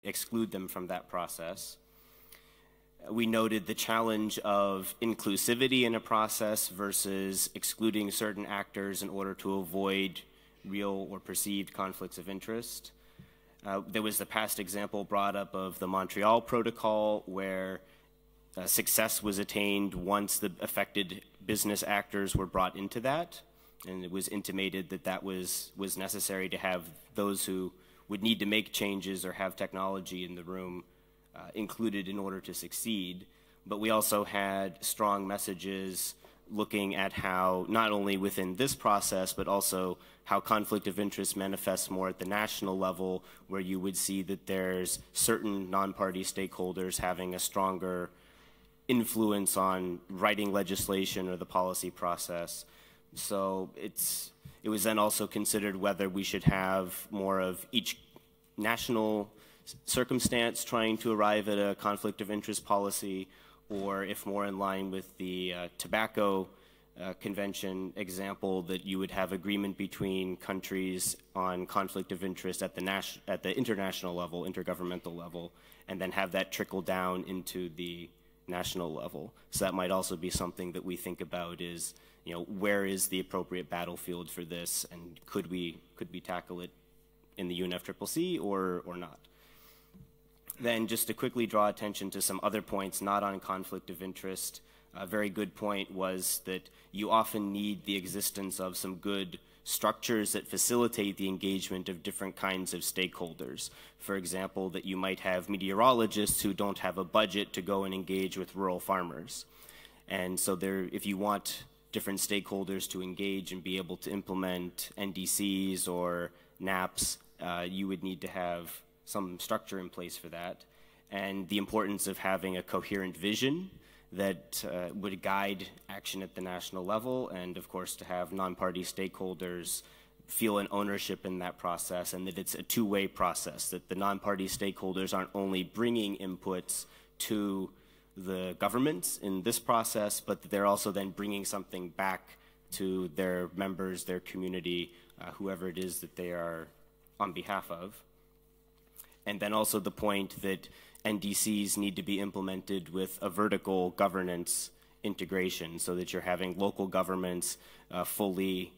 exclude them from that process. We noted the challenge of inclusivity in a process versus excluding certain actors in order to avoid real or perceived conflicts of interest. There was the past example brought up of the Montreal Protocol, where success was attained once the affected business actors were brought into that, and it was intimated that that was necessary to have those who would need to make changes or have technology in the room included in order to succeed. But we also had strong messages looking at how, not only within this process, but also how conflict of interest manifests more at the national level, where you would see that there's certain non-party stakeholders having a stronger influence on writing legislation or the policy process. So it was then also considered whether we should have more of each national circumstance trying to arrive at a conflict of interest policy, or if more in line with the tobacco convention example, that you would have agreement between countries on conflict of interest at the international level, intergovernmental level, and then have that trickle down into the national level. So that might also be something that we think about is, you know, where is the appropriate battlefield for this, and could we tackle it in the UNFCCC or not? Then just to quickly draw attention to some other points not on conflict of interest, a very good point was that you often need the existence of some good structures that facilitate the engagement of different kinds of stakeholders. For example, that you might have meteorologists who don't have a budget to go and engage with rural farmers. And so if you want different stakeholders to engage and be able to implement NDCs or NAPs, you would need to have some structure in place for that. And the importance of having a coherent vision that would guide action at the national level, and of course to have non-party stakeholders feel an ownership in that process, and that it's a two-way process, that the non-party stakeholders aren't only bringing inputs to the governments in this process, but that they're also then bringing something back to their members, their community, whoever it is that they are on behalf of. And then also the point that NDCs need to be implemented with a vertical governance integration, so that you're having local governments fully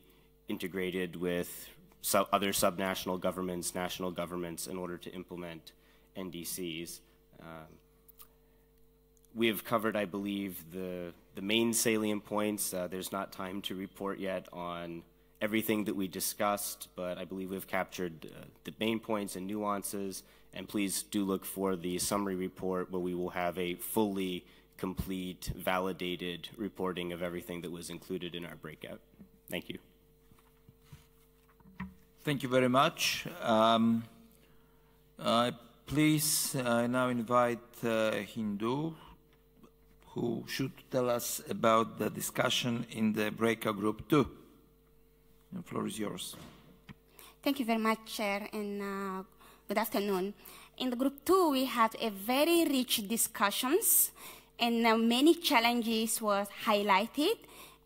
integrated with other subnational governments, national governments, in order to implement NDCs. We have covered, I believe, the main salient points. There's not time to report yet on everything that we discussed, but I believe we've captured the main points and nuances. And please do look for the summary report, where we will have a fully complete, validated reporting of everything that was included in our breakout. Thank you. Thank you very much. Please now invite Hindu, who should tell us about the discussion in the breakout group 2. The floor is yours. Thank you very much, Chair, and good afternoon. In the group 2, we had a very rich discussions, and many challenges were highlighted.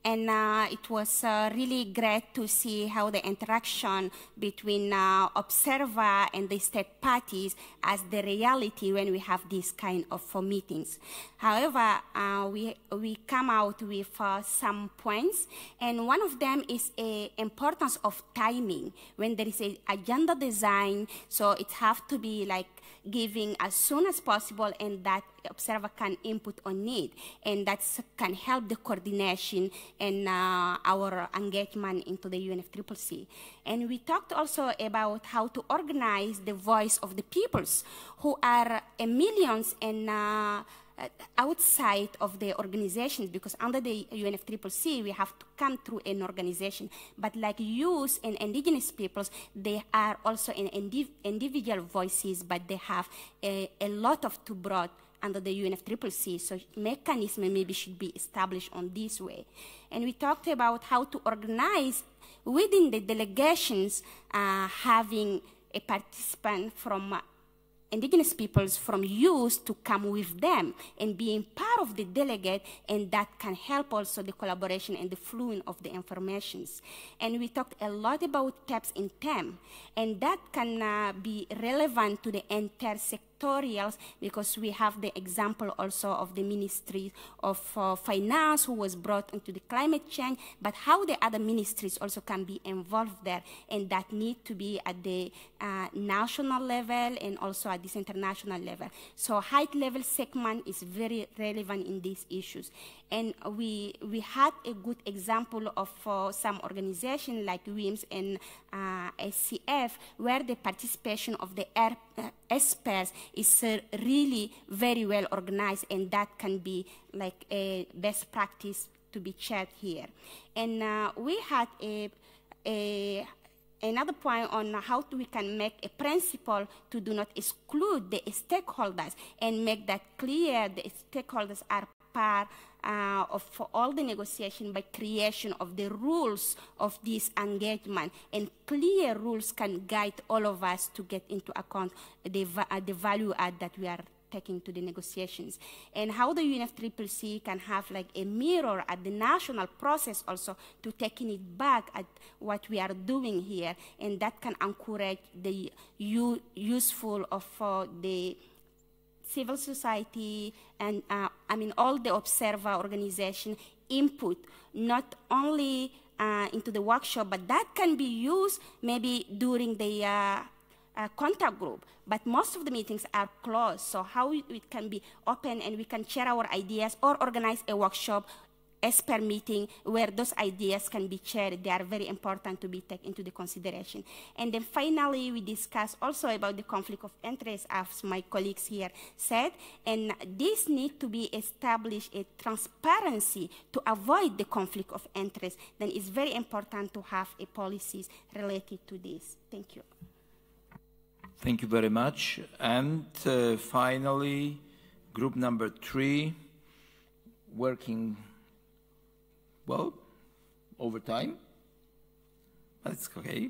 And it was really great to see how the interaction between observer and the state parties as the reality when we have this kind of meetings. However, we come out with some points, and one of them is the importance of timing. When there is an agenda design, so it has to be like giving as soon as possible, and that observer can input on it, and that can help the coordination and our engagement into the UNFCCC. And we talked also about how to organize the voice of the peoples who are millions and outside of the organizations, because under the UNFCCC we have to come through an organization. But like youth and indigenous peoples, they are also in individual voices, but they have a lot of to brought under the UNFCCC, so mechanism maybe should be established on this way. And we talked about how to organize within the delegations, having a participant from indigenous peoples, from youth, to come with them and being part part of the delegate, and that can help also the collaboration and the flowing of the informations. And we talked a lot about TEPS in TEM, and that can be relevant to the entire sectorials, because we have the example also of the Ministry of Finance, who was brought into the climate change, but how the other ministries also can be involved there, and that need to be at the national level and also at this international level. So height level segment is very relevant in these issues. And we had a good example of some organizations like WIMS and SCF, where the participation of the experts is really very well organized, and that can be like a best practice to be shared here. And we had another point on how we can make a principle to do not exclude the stakeholders and make that clear. The stakeholders are part of all the negotiation by creation of the rules of this engagement, and clear rules can guide all of us to get into account the value add that we are taking to the negotiations, and how the UNFCCC can have like a mirror at the national process also to taking it back at what we are doing here, and that can encourage the useful of the civil society and I mean all the observer organization input, not only into the workshop, but that can be used maybe during the contact group. But most of the meetings are closed, so how it can be open and we can share our ideas or organize a workshop expert meeting where those ideas can be shared. They are very important to be taken into the consideration. And then finally, we discussed also about the conflict of interest, as my colleagues here said, and this need to be established a transparency to avoid the conflict of interest. Then it's very important to have a policies related to this. Thank you. Thank you very much. And finally, group number 3, working well, over time. That's okay.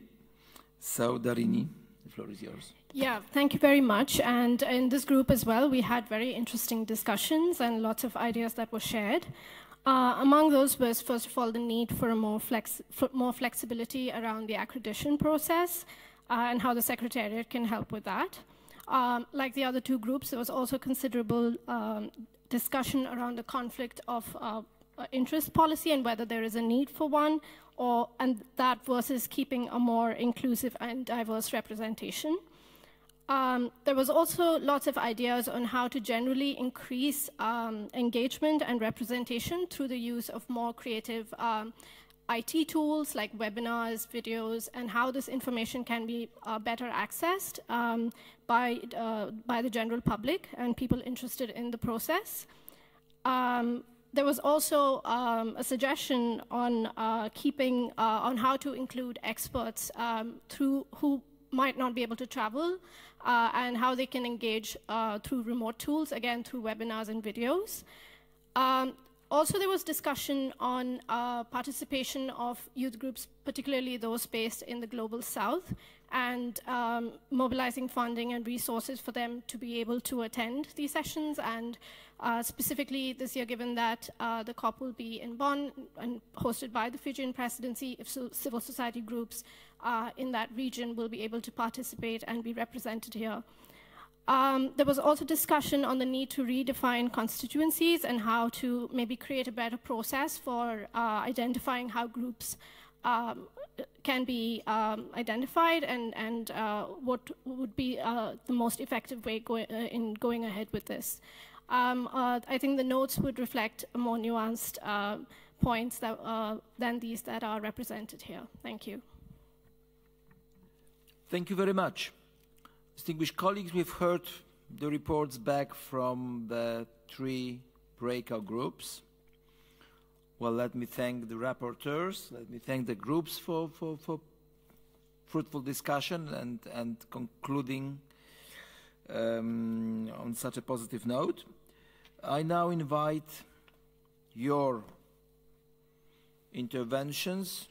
So, Darini, the floor is yours. Yeah, thank you very much. And in this group as well, we had very interesting discussions and lots of ideas that were shared. Among those was, first of all, the need for a more flexibility around the accreditation process and how the Secretariat can help with that. Like the other two groups, there was also considerable discussion around the conflict of interest policy and whether there is a need for one, and that versus keeping a more inclusive and diverse representation. There was also lots of ideas on how to generally increase engagement and representation through the use of more creative IT tools like webinars, videos, and how this information can be better accessed by the general public and people interested in the process. There was also a suggestion on on how to include experts who might not be able to travel and how they can engage through remote tools, again, through webinars and videos. Also, there was discussion on participation of youth groups, particularly those based in the Global South, and mobilizing funding and resources for them to be able to attend these sessions. And specifically this year, given that the COP will be in Bonn and hosted by the Fijian presidency, if civil society groups in that region will be able to participate and be represented here. There was also discussion on the need to redefine constituencies and how to maybe create a better process for identifying how groups can be identified and what would be the most effective way in going ahead with this. I think the notes would reflect more nuanced points than these that are represented here. Thank you. Thank you very much. Distinguished colleagues, we've heard the reports back from the 3 breakout groups. Well, let me thank the rapporteurs, let me thank the groups for fruitful discussion and concluding on such a positive note. I now invite your interventions.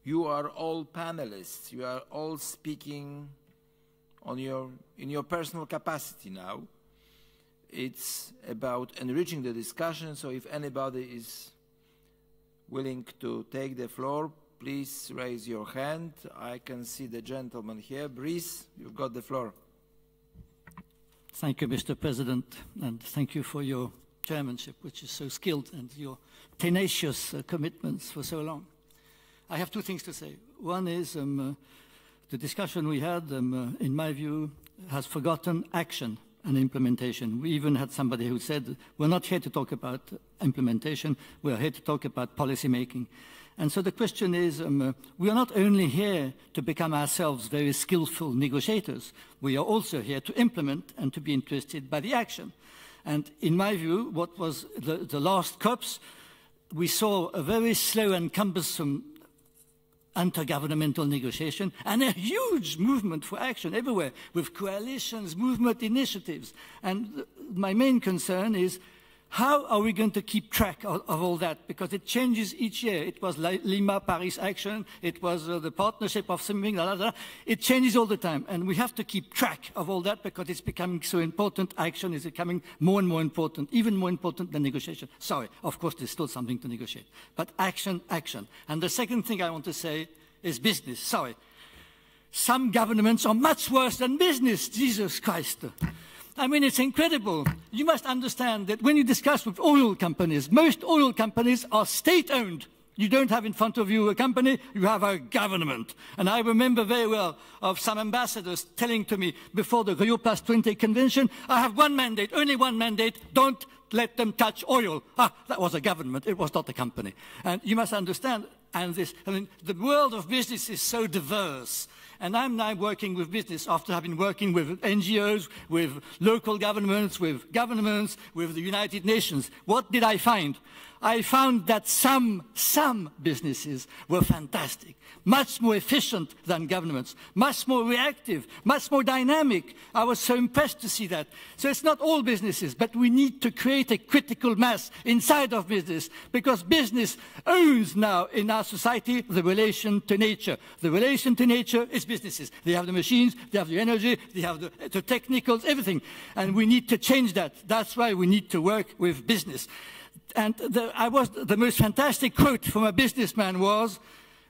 You are all panelists, you are all speaking in your personal capacity now. It's about enriching the discussion, so if anybody is willing to take the floor, please raise your hand. I can see the gentleman here. Brice, you've got the floor. Thank you, Mr. President, and thank you for your chairmanship, which is so skilled, and your tenacious commitments for so long. I have two things to say. One is the discussion we had, in my view, has forgotten action and implementation. We even had somebody who said, we're not here to talk about implementation, we're here to talk about policy making. And so the question is, we are not only here to become ourselves very skillful negotiators, we are also here to implement and to be interested by the action. And in my view, what was the last COPs, we saw a very slow and cumbersome intergovernmental negotiation and a huge movement for action everywhere with coalitions, movement initiatives. And my main concern is, how are we going to keep track of all that? Because it changes each year. It was Lima, Paris Action. It was the partnership of something, It changes all the time. And we have to keep track of all that because it's becoming so important. Action is becoming more and more important, even more important than negotiation. Sorry, of course, there's still something to negotiate. But action, action. And the second thing I want to say is business. Sorry. Some governments are much worse than business. Jesus Christ. I mean, it's incredible. You must understand that when you discuss with oil companies, most oil companies are state-owned. You don't have in front of you a company, you have a government. And I remember very well of some ambassadors telling to me before the Rio Plus 20 convention, I have one mandate, only one mandate, don't let them touch oil. Ah, that was a government, it was not a company. And you must understand, and this, I mean, the world of business is so diverse. And I'm now working with business after having working with NGOs, with local governments, with the United Nations. What did I find? I found that some businesses were fantastic, much more efficient than governments, much more reactive, much more dynamic. I was so impressed to see that. So it's not all businesses, but we need to create a critical mass inside of business, because business owns now in our society the relation to nature. The relation to nature is businesses. They have the machines, they have the energy, they have the technicals, everything. And we need to change that. That's why we need to work with business. And the most fantastic quote from a businessman was,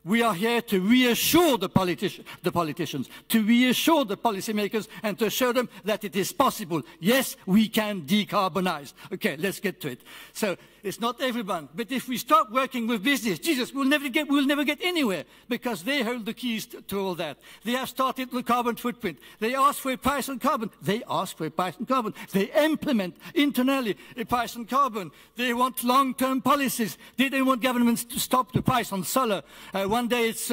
we are here to reassure the politicians, to reassure the policymakers, and to show them that it is possible. Yes, we can decarbonize. Okay, let's get to it. So it's not everyone, but if we stop working with business, Jesus, we'll never get anywhere, because they hold the keys to all that. They have started the carbon footprint. They ask for a price on carbon. They ask for a price on carbon. They implement internally a price on carbon. They want long-term policies. They don't want governments to stop the price on solar. One day it's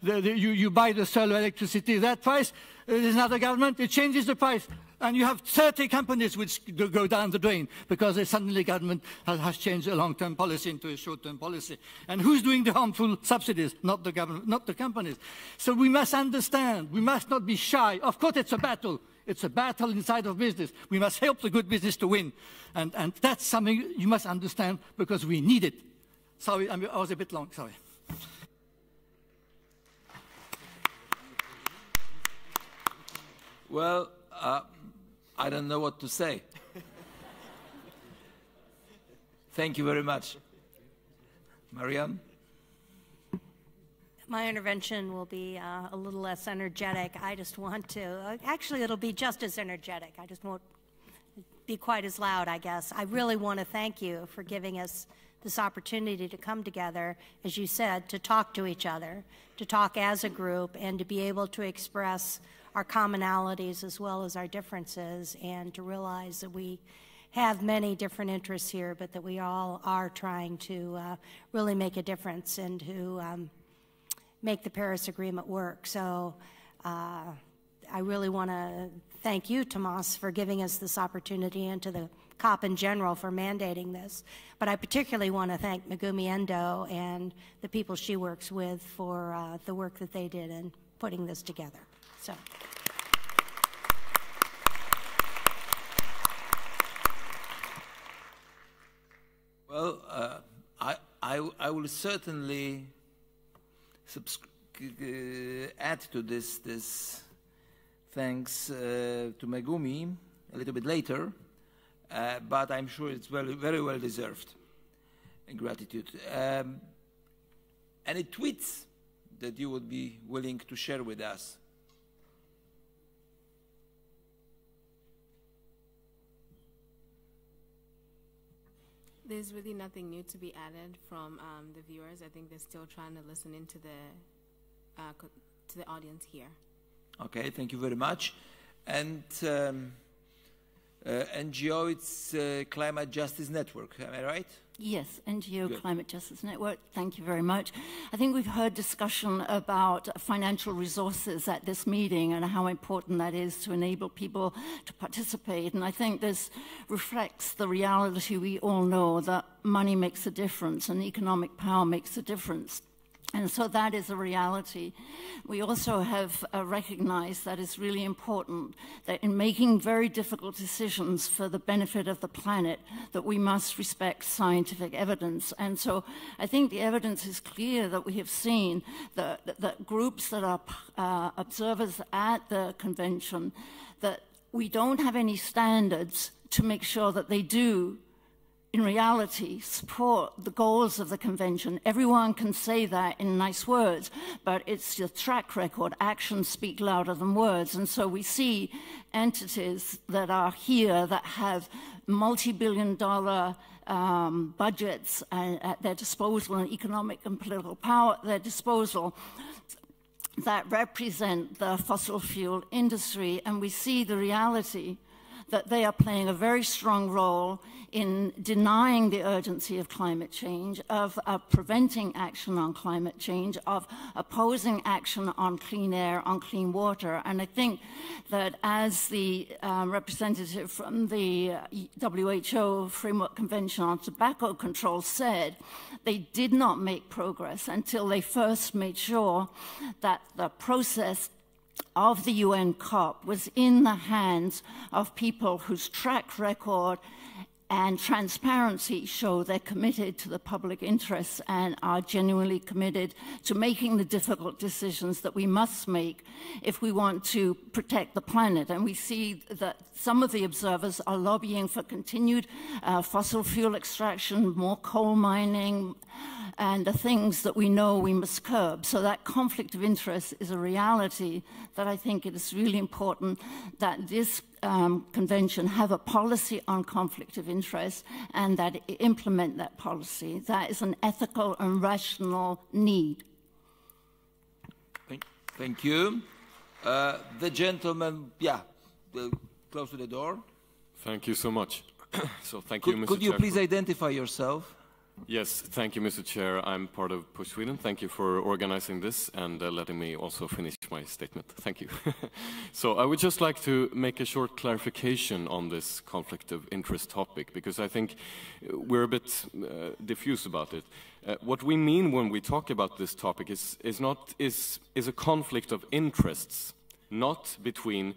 you buy the solar electricity, that price. There's another government, it changes the price. And you have 30 companies which go down the drain because suddenly government has changed a long-term policy into a short-term policy. And who's doing the harmful subsidies? Not the government, not the companies. So we must understand, we must not be shy. Of course it's a battle. It's a battle inside of business. We must help the good business to win. And that's something you must understand, because we need it. Sorry, I was a bit long, sorry. Well, I don't know what to say. Thank you very much. Marianne? My intervention will be a little less energetic. I just want to, actually it'll be just as energetic. I just won't be quite as loud, I guess. I really want to thank you for giving us this opportunity to come together, as you said, to talk to each other, to talk as a group, and to be able to express our commonalities as well as our differences, and to realize that we have many different interests here, but that we all are trying to really make a difference and to make the Paris Agreement work. So I really want to thank you, Tomas, for giving us this opportunity, and to the COP in general for mandating this. But I particularly want to thank Megumi Endo and the people she works with for the work that they did in putting this together. So. Well, I will certainly add to this thanks to Megumi a little bit later, but I'm sure it's very well deserved. Gratitude. Any tweets that you would be willing to share with us? There's really nothing new to be added from the viewers. I think they're still trying to listen into the audience here. Okay, thank you very much. And NGO, it's Climate Justice Network, am I right? Yes, NGO Good. Climate Justice Network, thank you very much. I think we've heard discussion about financial resources at this meeting and how important that is to enable people to participate. And I think this reflects the reality we all know that money makes a difference and economic power makes a difference. And so that is a reality. We also have recognized that it's really important that in making very difficult decisions for the benefit of the planet, that we must respect scientific evidence. And so I think the evidence is clear that we have seen that groups that are observers at the convention, that we don't have any standards to make sure that they do in reality, support the goals of the convention. Everyone can say that in nice words, but it's the track record. Actions speak louder than words. And so we see entities that are here that have multi-billion-dollar budgets at their disposal and economic and political power at their disposal that represent the fossil fuel industry. And we see the reality that they are playing a very strong role in denying the urgency of climate change, of preventing action on climate change, of opposing action on clean air, on clean water. And I think that as the representative from the WHO Framework Convention on Tobacco Control said, they did not make progress until they first made sure that the process of the UN COP was in the hands of people whose track record and transparency show they're committed to the public interests and are genuinely committed to making the difficult decisions that we must make if we want to protect the planet. And we see that some of the observers are lobbying for continued fossil fuel extraction, more coal mining, and the things that we know we must curb. So that conflict of interest is a reality that I think it is really important that this convention have a policy on conflict of interest and that it implement that policy. That is an ethical and rational need. Thank you. The gentleman, close to the door. Thank you so much. So thank you, Mr. Chair. Could you please identify yourself? Yes, thank you, Mr. Chair. I'm part of Push Sweden. Thank you for organizing this and letting me also finish my statement. Thank you. So I would just like to make a short clarification on this conflict of interest topic, because I think we're a bit diffuse about it. What we mean when we talk about this topic is a conflict of interests, not between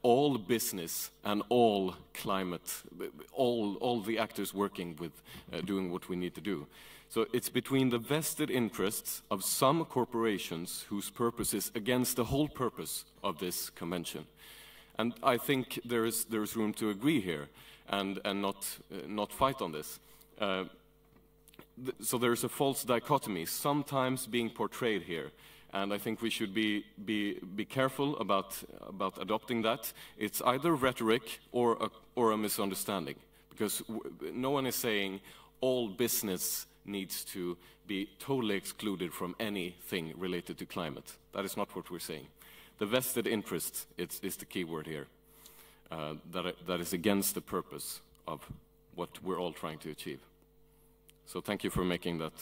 all business and all climate, all the actors working with doing what we need to do. So it's between the vested interests of some corporations whose purpose is against the whole purpose of this convention. And I think there is room to agree here and not fight on this. So there's a false dichotomy sometimes being portrayed here. And I think we should be careful about adopting that. It's either rhetoric or a misunderstanding, because no one is saying all business needs to be totally excluded from anything related to climate. That is not what we're saying. The vested interest is the key word here. That is against the purpose of what we're all trying to achieve. So thank you for making that.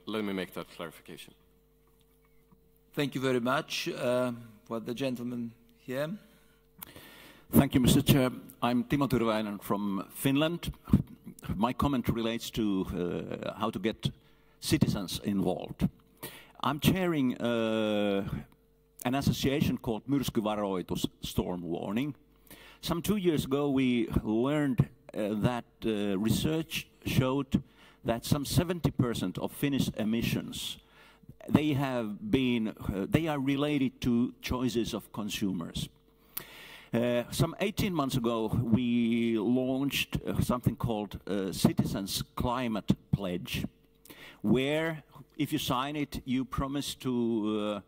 Let me make that clarification. Thank you very much. What the gentleman here. Thank you, Mr. Chair. I'm Timo Tyrväinen from Finland. My comment relates to how to get citizens involved. I'm chairing an association called Myrskyvaroitus Storm Warning. Some 2 years ago, we learned that research showed that some 70% of Finnish emissions they are related to choices of consumers. Some 18 months ago, we launched something called Citizens Climate Pledge, where if you sign it, you promise to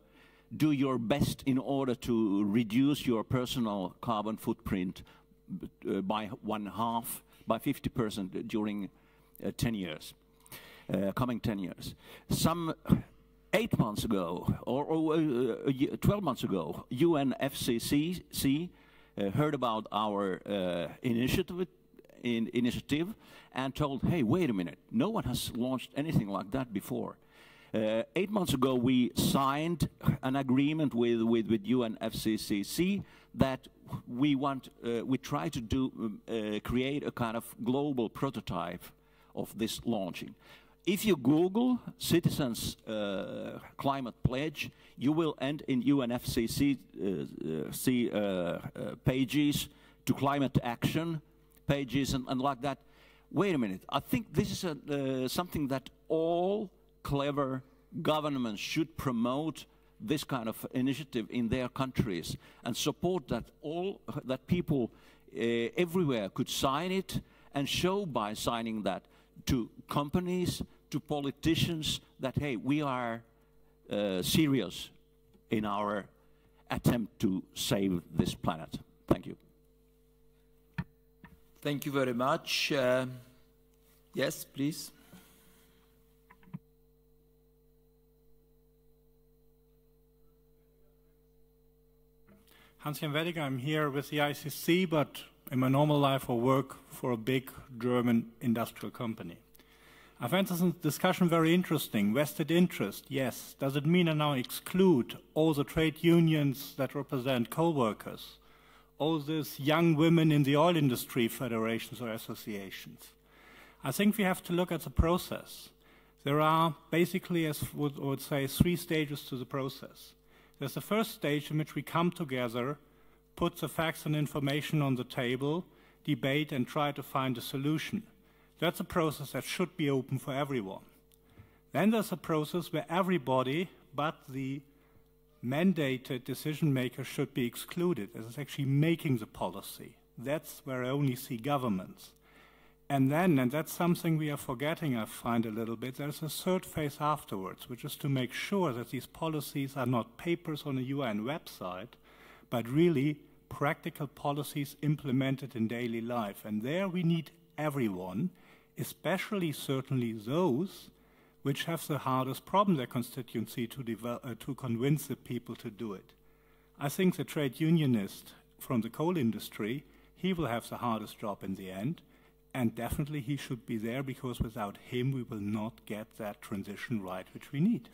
do your best in order to reduce your personal carbon footprint by 50% during 10 years, coming 10 years. Some 8 months ago, or 12 months ago, UNFCCC heard about our initiative and told, hey, wait a minute, no one has launched anything like that before. 8 months ago, we signed an agreement with UNFCCC that we try to create a kind of global prototype of this launching. If you Google Citizens Climate Pledge, you will end in UNFCCC pages to climate action pages and like that. Wait a minute, I think this is something that all clever governments should promote, this kind of initiative in their countries, and support that people everywhere could sign it and show by signing that to companies, to politicians, that hey, we are serious in our attempt to save this planet. Thank you. Thank you very much. Yes, please. Hans-Jan Weddiger, I'm here with the ICC, but in my normal life I work for a big German industrial company. I find this discussion very interesting. Vested interest, yes. Does it mean I now exclude all the trade unions that represent coal workers? All these young women in the oil industry federations or associations? I think we have to look at the process. There are basically, as I would say, 3 stages to the process. There's the first stage in which we come together, put the facts and information on the table, debate and try to find a solution. That's a process that should be open for everyone. Then there's a process where everybody but the mandated decision makers should be excluded, as it's actually making the policy. That's where I only see governments. And then, and that's something we are forgetting, I find a little bit, there's a third phase afterwards, which is to make sure that these policies are not papers on a UN website, but really practical policies implemented in daily life. And there we need everyone, especially certainly those which have the hardest problem, their constituency, to convince the people to do it. I think the trade unionist from the coal industry, he will have the hardest job in the end. And definitely he should be there, because without him we will not get that transition right which we need.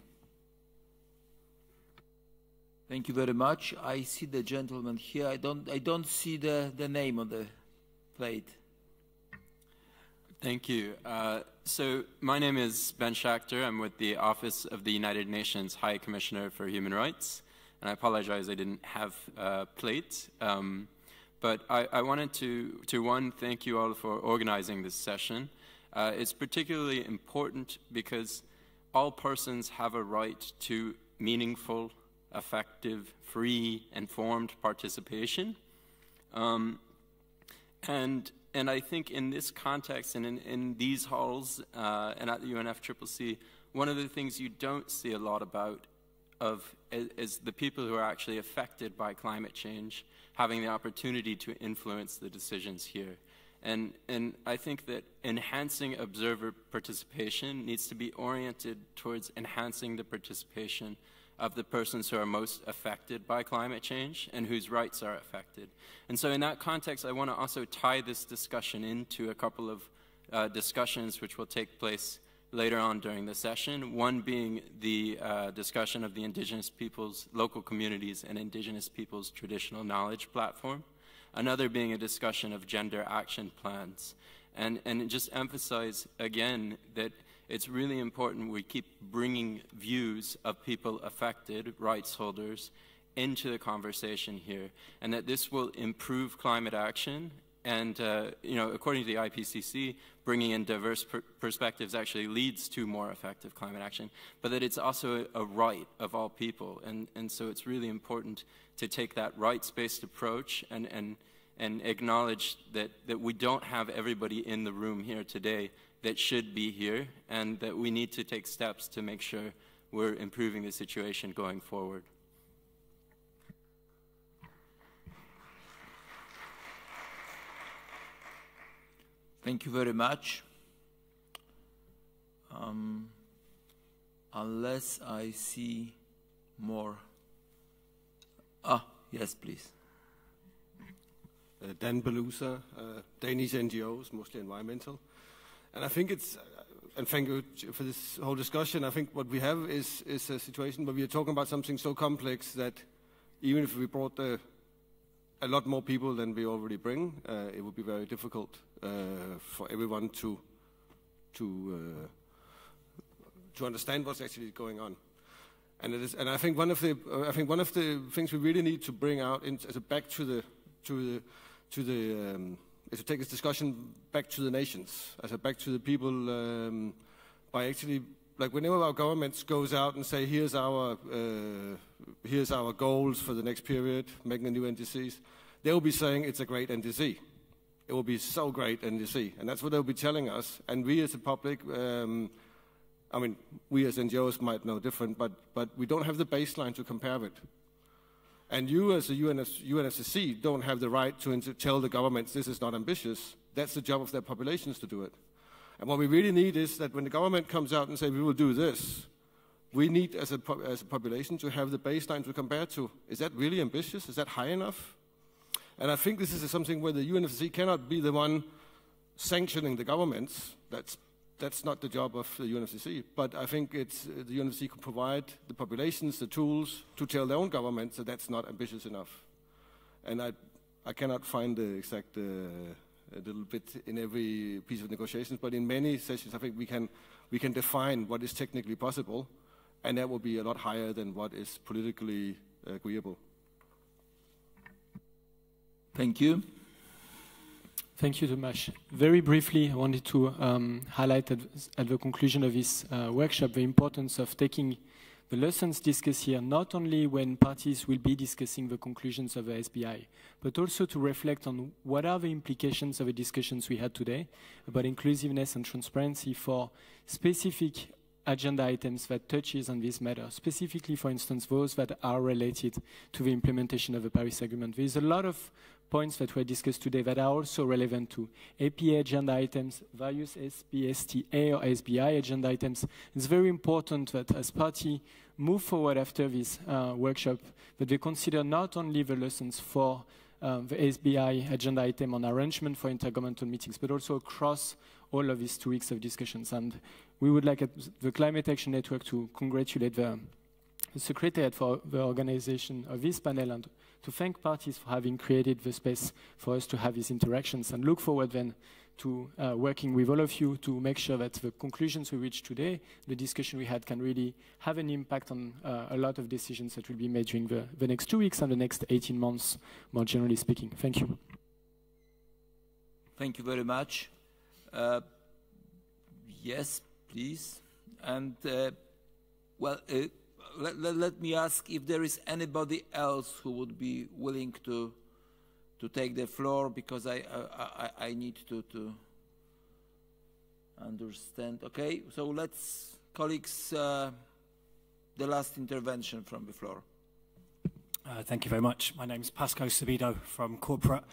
Thank you very much. I see the gentleman here. I don't see the name on the plate. Thank you. So my name is Ben Schachter. I'm with the Office of the United Nations High Commissioner for Human Rights. And I apologize I didn't have a plate. But I wanted to one, thank you all for organizing this session. It's particularly important because all persons have a right to meaningful, effective, free, informed participation. And I think in this context and in these halls and at the UNFCCC, one of the things you don't see a lot about is the people who are actually affected by climate change having the opportunity to influence the decisions here. And I think that enhancing observer participation needs to be oriented towards enhancing the participation of the persons who are most affected by climate change and whose rights are affected. And so in that context, I want to also tie this discussion into a couple of discussions which will take place later on during the session, one being the discussion of the Indigenous peoples, local communities, and Indigenous peoples traditional knowledge platform, another being a discussion of gender action plans, and just emphasize again that it's really important we keep bringing views of people affected, rights holders, into the conversation here, and that this will improve climate action And you know, according to the IPCC, bringing in diverse perspectives actually leads to more effective climate action, but that it's also a right of all people. And so it's really important to take that rights-based approach and acknowledge that we don't have everybody in the room here today that should be here, and that we need to take steps to make sure we're improving the situation going forward. Thank you very much. Unless I see more. Yes, please. Dan Belusa, Danish NGOs, mostly environmental. And I think it's, and thank you for this whole discussion, I think what we have is a situation where we are talking about something so complex that even if we brought a lot more people than we already bring, it would be very difficult for everyone to understand what's actually going on. And it is, and I think one of the things we really need to bring out back to take this discussion back to the nations, back to the people, by actually, like whenever our governments goes out and say, here's our goals for the next period, making the new NDCs, they will be saying it's a great NDC. It will be so great NDC, and that's what they'll be telling us. And we as a public, I mean, we as NGOs might know different, but we don't have the baseline to compare with. And you as a UNFCCC don't have the right to tell the governments this is not ambitious. That's the job of their populations to do it. And what we really need is that when the government comes out and says we will do this, we need as a population to have the baseline to compare to. Is that really ambitious? Is that high enough? And I think this is something where the UNFCCC cannot be the one sanctioning the governments. That's not the job of the UNFCCC, but I think it's the UNFCCC can provide the populations the tools to tell their own governments that that's not ambitious enough. And I cannot find the exact a little bit in every piece of negotiations, but in many sessions I think we can define what is technically possible, and that will be a lot higher than what is politically agreeable. Thank you. Thank you, Tomas. Very briefly, I wanted to highlight at the conclusion of this workshop the importance of taking the lessons discussed here, not only when parties will be discussing the conclusions of the SBI, but also to reflect on what are the implications of the discussions we had today about inclusiveness and transparency for specific agenda items that touches on this matter, specifically, for instance, those that are related to the implementation of the Paris Agreement. There is a lot of points that were discussed today that are also relevant to APA agenda items, various SBSTA or SBI agenda items. It's very important that as parties move forward after this workshop, that they consider not only the lessons for the SBI agenda item on arrangement for intergovernmental meetings, but also across all of these 2 weeks of discussions. And we would like at the Climate Action Network to congratulate the Secretariat for the organization of this panel and to thank parties for having created the space for us to have these interactions, and look forward then to working with all of you to make sure that the conclusions we reached today, the discussion we had, can really have an impact on a lot of decisions that will be made during the next 2 weeks and the next 18 months, more generally speaking. Thank you. Thank you very much. Yes, please. And, let me ask if there is anybody else who would be willing to take the floor, because I need to understand. Okay, so let's, colleagues, the last intervention from the floor. Thank you very much. My name is Pascal Sabido from Corporate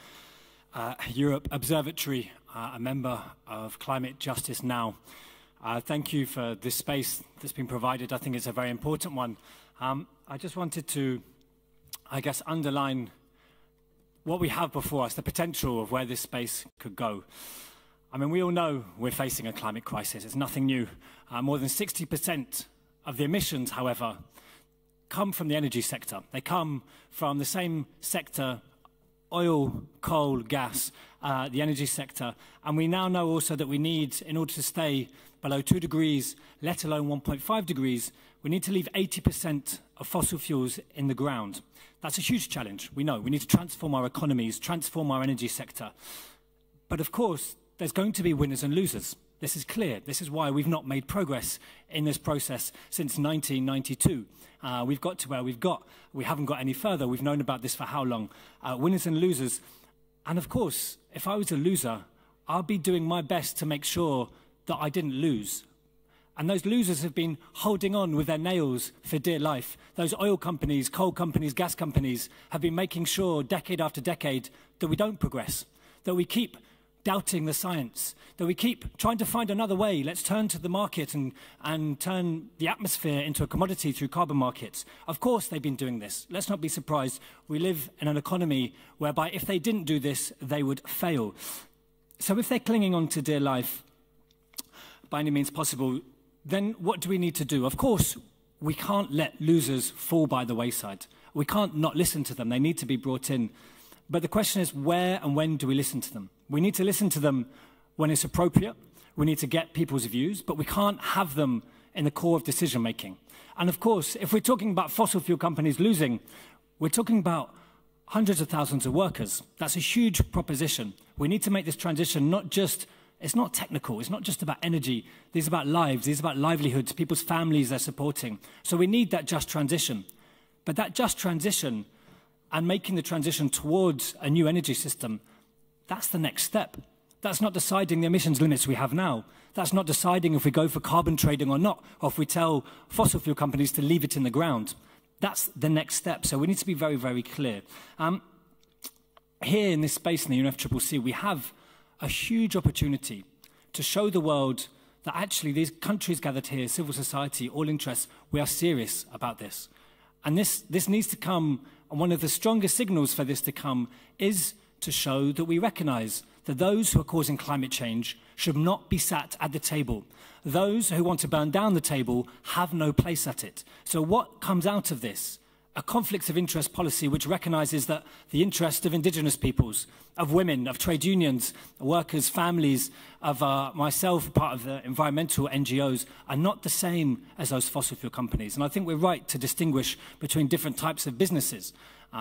Europe Observatory, a member of Climate Justice Now. Thank you for this space that's been provided. I think it's a very important one. I just wanted to, I guess, underline what we have before us, the potential of where this space could go. I mean, we all know we're facing a climate crisis. It's nothing new. More than 60% of the emissions, however, come from the energy sector. They come from the same sector, oil, coal, gas, the energy sector. And we now know also that we need, in order to stay below 2 degrees, let alone 1.5 degrees, we need to leave 80% of fossil fuels in the ground. That's a huge challenge. We know we need to transform our economies, transform our energy sector. But of course, there's going to be winners and losers. This is clear. This is why we've not made progress in this process since 1992. We've got to where we've got. We haven't got any further. We've known about this for how long? Winners and losers. And of course, if I was a loser, I'll be doing my best to make sure that I didn't lose. And those losers have been holding on with their nails for dear life. Those oil companies, coal companies, gas companies have been making sure decade after decade that we don't progress, that we keep doubting the science, that we keep trying to find another way. Let's turn to the market and turn the atmosphere into a commodity through carbon markets. Of course they've been doing this. Let's not be surprised. We live in an economy whereby if they didn't do this, they would fail. So if they're clinging on to dear life by any means possible, then what do we need to do? Of course, we can't let losers fall by the wayside. We can't not listen to them. They need to be brought in. But the question is, where and when do we listen to them? We need to listen to them when it's appropriate. We need to get people's views, but we can't have them in the core of decision-making. And of course, if we're talking about fossil fuel companies losing, we're talking about hundreds of thousands of workers. That's a huge proposition. We need to make this transition not just, it's not technical, it's not just about energy. These are about lives, these are about livelihoods, people's families they're supporting. So we need that just transition. But that just transition and making the transition towards a new energy system, that's the next step. That's not deciding the emissions limits we have now. That's not deciding if we go for carbon trading or not, or if we tell fossil fuel companies to leave it in the ground. That's the next step. So we need to be very, very clear. Here in this space in the UNFCCC, we have a huge opportunity to show the world that actually these countries gathered here, civil society, all interests, we are serious about this. And this needs to come, and one of the strongest signals for this to come is to show that we recognize that those who are causing climate change should not be sat at the table. Those who want to burn down the table have no place at it. So what comes out of this? A conflicts of interest policy which recognizes that the interest of indigenous peoples, of women, of trade unions, workers, families, of myself, part of the environmental NGOs, are not the same as those fossil fuel companies. And I think we're right to distinguish between different types of businesses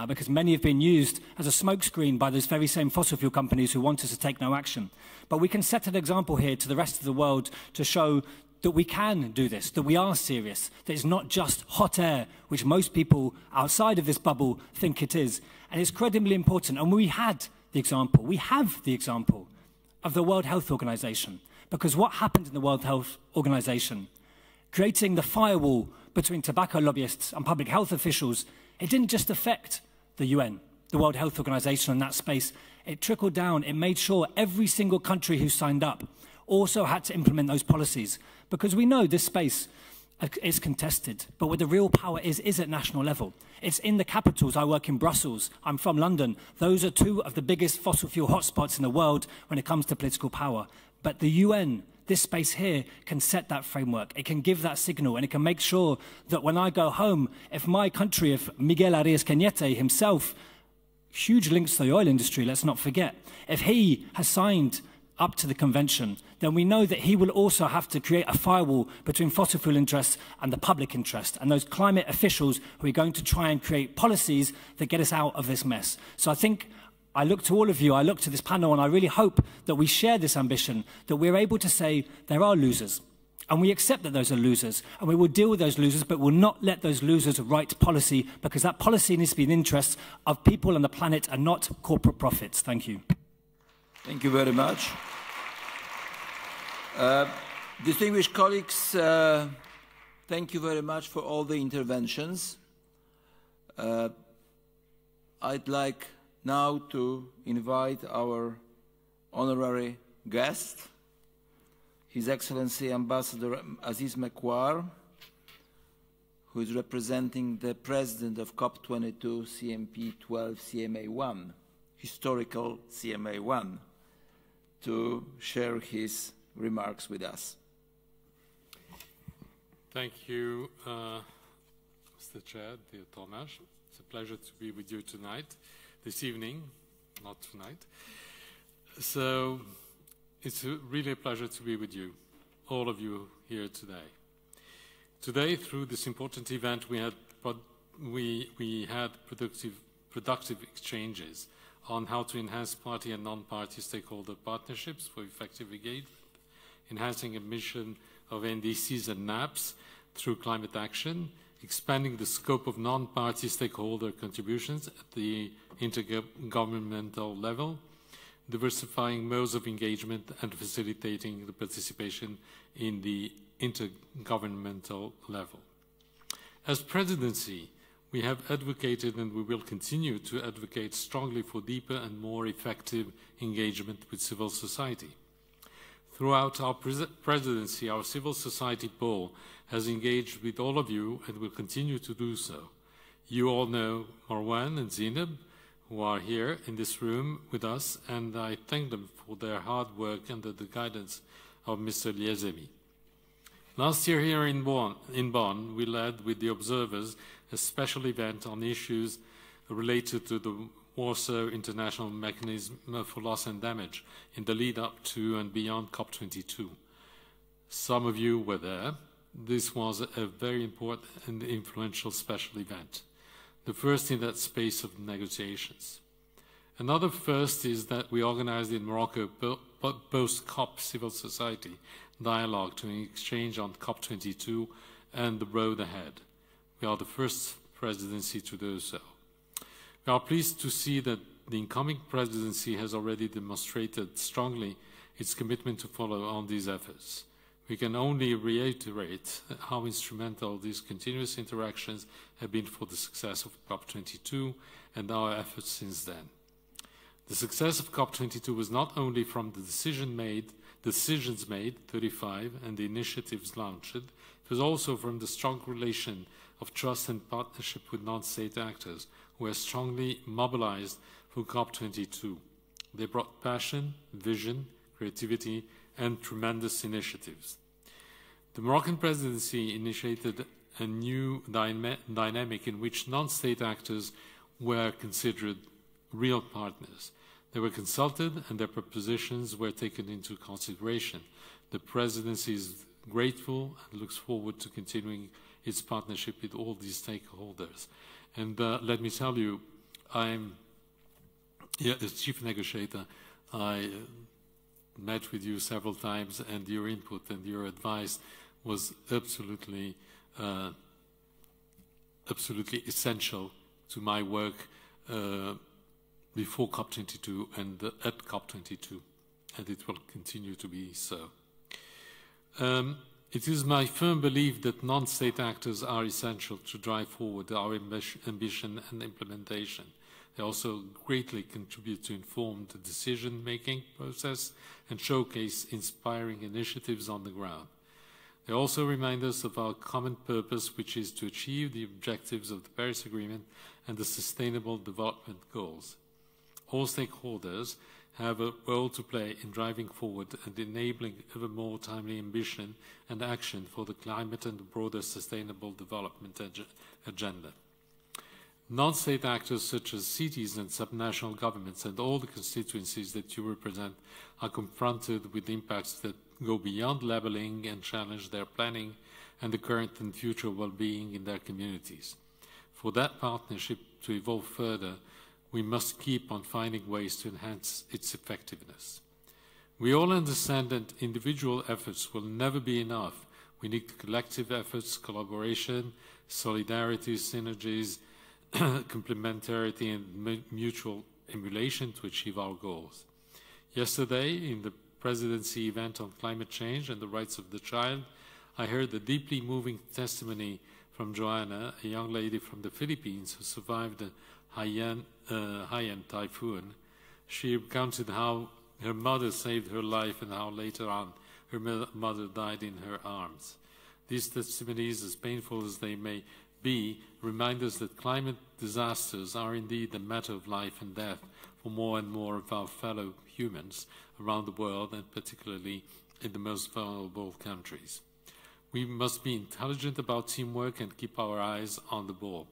because many have been used as a smokescreen by those very same fossil fuel companies who want us to take no action. But we can set an example here to the rest of the world to show that we can do this, that we are serious, that it's not just hot air, which most people outside of this bubble think it is. And it's incredibly important. And we have the example of the World Health Organization. Because what happened in the World Health Organization, creating the firewall between tobacco lobbyists and public health officials, it didn't just affect the UN, the World Health Organization in that space. It trickled down. It made sure every single country who signed up also had to implement those policies. Because we know this space is contested, but where the real power is at national level. It's in the capitals. I work in Brussels. I'm from London. Those are two of the biggest fossil fuel hotspots in the world when it comes to political power. But the UN, this space here, can set that framework. It can give that signal, and it can make sure that when I go home, if my country, if Miguel Arias Cañete himself, huge links to the oil industry, let's not forget, if he has signed up to the convention, then we know that he will also have to create a firewall between fossil fuel interests and the public interest, and those climate officials who are going to try and create policies that get us out of this mess. So I think I look to all of you, I look to this panel, and I really hope that we share this ambition, that we're able to say there are losers, and we accept that those are losers, and we will deal with those losers, but will not let those losers write policy, because that policy needs to be in the interests of people on the planet and not corporate profits. Thank you. Thank you very much. Distinguished colleagues, thank you very much for all the interventions. I'd like now to invite our honorary guest, His Excellency Ambassador Aziz Mekwer, who is representing the President of COP22 CMP12 CMA1, historical CMA1, to share his remarks with us. Thank you, Mr. Chair, dear Tomasz. It's a pleasure to be with you tonight, this evening, not tonight. So it's really a pleasure to be with you, all of you here today. Today, through this important event, we had productive exchanges on how to enhance party and non-party stakeholder partnerships for effective engagement, enhancing emission of NDCs and NAPs through climate action, expanding the scope of non-party stakeholder contributions at the intergovernmental level, diversifying modes of engagement and facilitating the participation in the intergovernmental level. As presidency, we have advocated and we will continue to advocate strongly for deeper and more effective engagement with civil society. Throughout our presidency, our civil society pole has engaged with all of you and will continue to do so. You all know Marwan and Zineb, who are here in this room with us, and I thank them for their hard work under the guidance of Mr. Liezemi. Last year here in Bonn, we led with the observers a special event on issues related to the Warsaw International Mechanism for Loss and Damage in the lead up to and beyond COP22. Some of you were there. This was a very important and influential special event, the first in that space of negotiations. Another first is that we organized in Morocco post-COP civil society dialogue to exchange on COP22 and the road ahead. We are the first presidency to do so. We are pleased to see that the incoming presidency has already demonstrated strongly its commitment to follow on these efforts. We can only reiterate how instrumental these continuous interactions have been for the success of COP22 and our efforts since then. The success of COP22 was not only from the decisions made, 35, and the initiatives launched, it was also from the strong relation of trust and partnership with non-state actors who were strongly mobilized for COP22. They brought passion, vision, creativity, and tremendous initiatives. The Moroccan presidency initiated a new dynamic in which non-state actors were considered real partners. They were consulted and their propositions were taken into consideration. The presidency is grateful and looks forward to continuing its partnership with all these stakeholders. And let me tell you, as chief negotiator, I met with you several times, and your input and your advice was absolutely essential to my work before COP22 and at COP22, and it will continue to be so. It is my firm belief that non-state actors are essential to drive forward our ambition and implementation. They also greatly contribute to inform the decision-making process and showcase inspiring initiatives on the ground. They also remind us of our common purpose, which is to achieve the objectives of the Paris Agreement and the Sustainable Development Goals. All stakeholders have a role to play in driving forward and enabling ever more timely ambition and action for the climate and the broader sustainable development agenda. Non-state actors such as cities and subnational governments and all the constituencies that you represent are confronted with impacts that go beyond labeling and challenge their planning and the current and future well-being in their communities. For that partnership to evolve further, we must keep on finding ways to enhance its effectiveness. We all understand that individual efforts will never be enough. We need collective efforts, collaboration, solidarity, synergies, complementarity, and mutual emulation to achieve our goals. Yesterday, in the presidency event on climate change and the rights of the child, I heard the deeply moving testimony from Joanna, a young lady from the Philippines who survived the Haiyan typhoon. She recounted how her mother saved her life and how later on her mother died in her arms. These testimonies, as painful as they may be, remind us that climate disasters are indeed a matter of life and death for more and more of our fellow humans around the world, and particularly in the most vulnerable countries. We must be intelligent about teamwork and keep our eyes on the ball.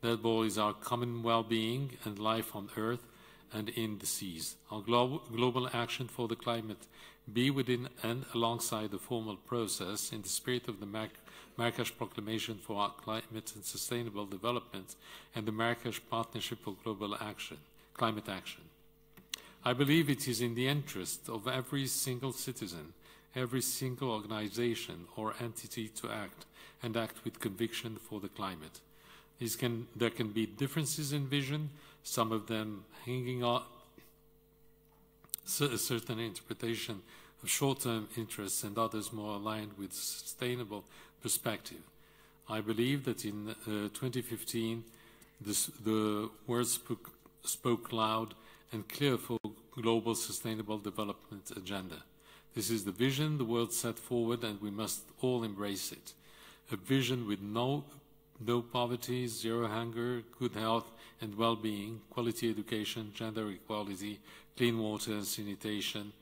That ball is our common well-being and life on Earth and in the seas. Our global action for the climate be within and alongside the formal process in the spirit of the Marrakesh Proclamation for our Climate and Sustainable Development and the Marrakesh Partnership for Global Action. climate action. I believe it is in the interest of every single citizen, every single organization or entity to act, and act with conviction for the climate. There can be differences in vision, some of them hanging on a certain interpretation of short-term interests and others more aligned with sustainable perspective. I believe that in 2015, the words spoke loud and clear for global sustainable development agenda. This is the vision the world set forward, and we must all embrace it. A vision with no poverty, zero hunger, good health and well-being, quality education, gender equality, clean water and sanitation,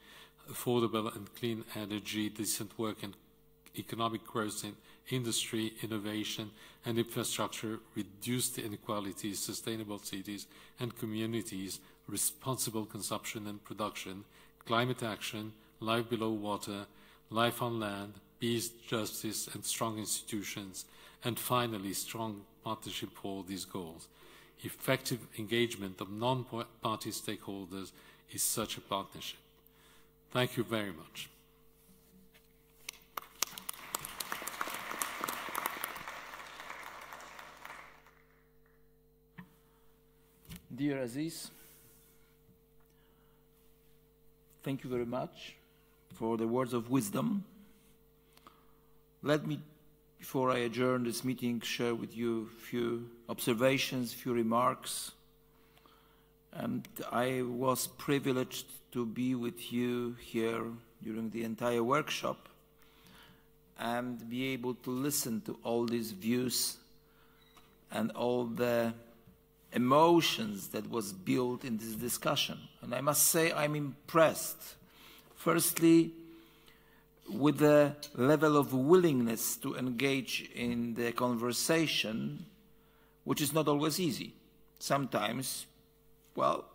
affordable and clean energy, decent work and economic growth in industry, innovation and infrastructure, reduced inequalities, sustainable cities and communities, responsible consumption and production, climate action, life below water, life on land, peace, justice and strong institutions, and finally strong partnership for all these goals. Effective engagement of non-party stakeholders is such a partnership. Thank you very much. Dear Aziz, thank you very much for the words of wisdom. Let me, before I adjourn this meeting, share with you a few observations, a few remarks. And I was privileged to be with you here during the entire workshop and be able to listen to all these views and all the emotions that was built in this discussion. And I must say I'm impressed, firstly, with the level of willingness to engage in the conversation, which is not always easy. Sometimes, well,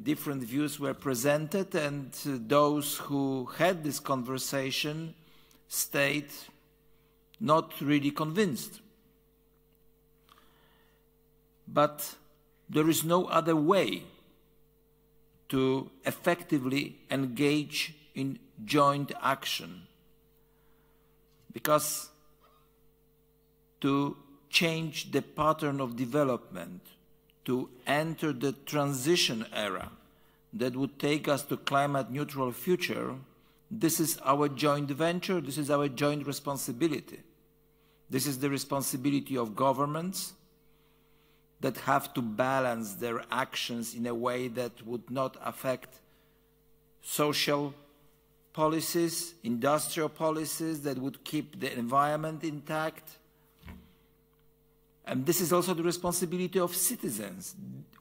different views were presented, and those who had this conversation stayed not really convinced. But there is no other way to effectively engage in joint action, because to change the pattern of development, to enter the transition era that would take us to climate neutral future, this is our joint venture, this is our joint responsibility. This is the responsibility of governments that have to balance their actions in a way that would not affect social policies, industrial policies that would keep the environment intact. And this is also the responsibility of citizens.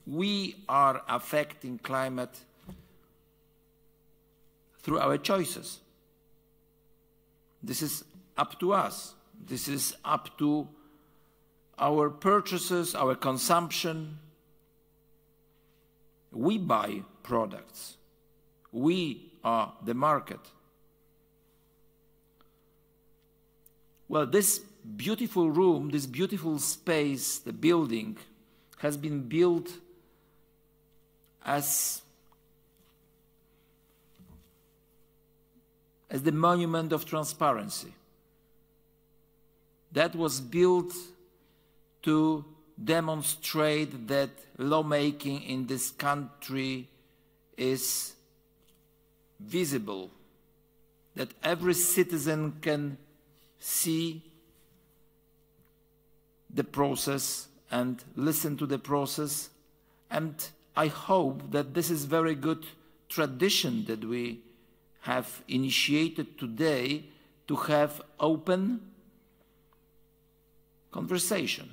We are affecting climate through our choices. This is up to us. This is up to our purchases, our consumption. We buy products. We are the market. Well, this beautiful room, this beautiful space, the building, has been built as the monument of transparency. That was built to demonstrate that lawmaking in this country is visible, that every citizen can see the process and listen to the process. And I hope that this is very good tradition that we have initiated today to have open conversation,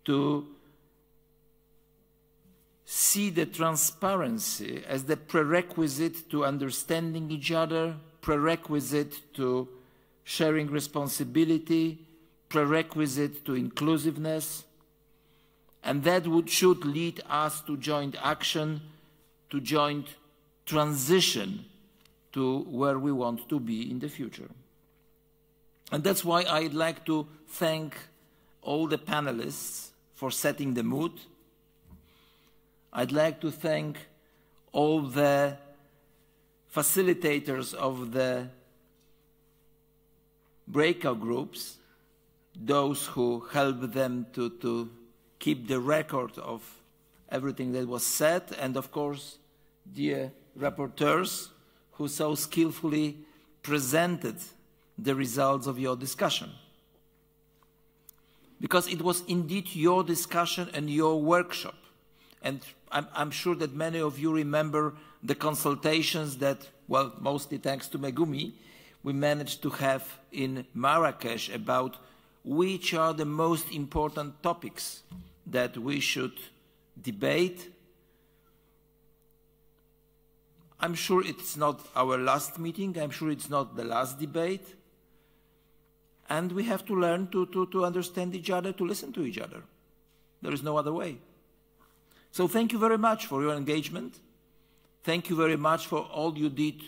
to see the transparency as the prerequisite to understanding each other, prerequisite to sharing responsibility, prerequisite to inclusiveness, and that should lead us to joint action, to joint transition to where we want to be in the future. And that's why I'd like to thank all the panelists for setting the mood, I'd like to thank all the facilitators of the breakout groups, those who helped them to keep the record of everything that was said, and of course, dear rapporteurs who so skillfully presented the results of your discussion. Because it was indeed your discussion and your workshop. And I'm sure that many of you remember the consultations that, well, mostly thanks to Megumi, we managed to have in Marrakesh about which are the most important topics that we should debate. I'm sure it's not our last meeting. I'm sure it's not the last debate. And we have to learn to understand each other, to listen to each other. There is no other way. So thank you very much for your engagement. Thank you very much for all you did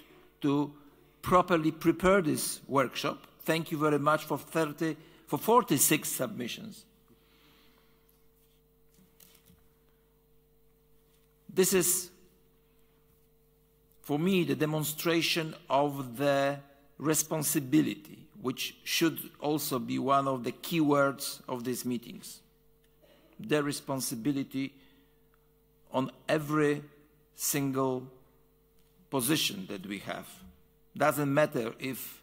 to properly prepare this workshop. Thank you very much for 46 submissions. This is, for me, the demonstration of the responsibility, which should also be one of the key words of these meetings. The responsibility on every single position that we have. Doesn't matter if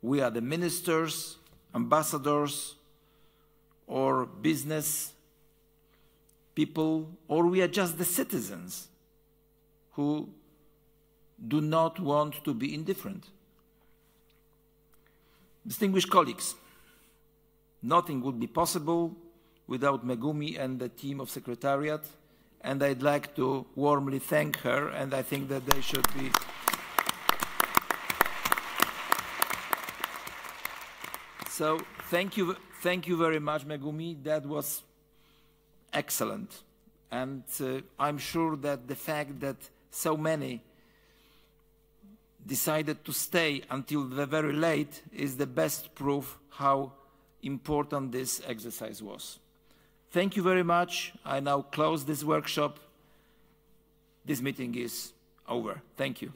we are the ministers, ambassadors, or business people, or we are just the citizens who do not want to be indifferent. Distinguished colleagues, nothing would be possible without Megumi and the team of Secretariat, and I'd like to warmly thank her, and I think that they should be... So thank you very much, Megumi. That was excellent. And I'm sure that the fact that so many decided to stay until the very late is the best proof how important this exercise was. Thank you very much. I now close this workshop. This meeting is over. Thank you.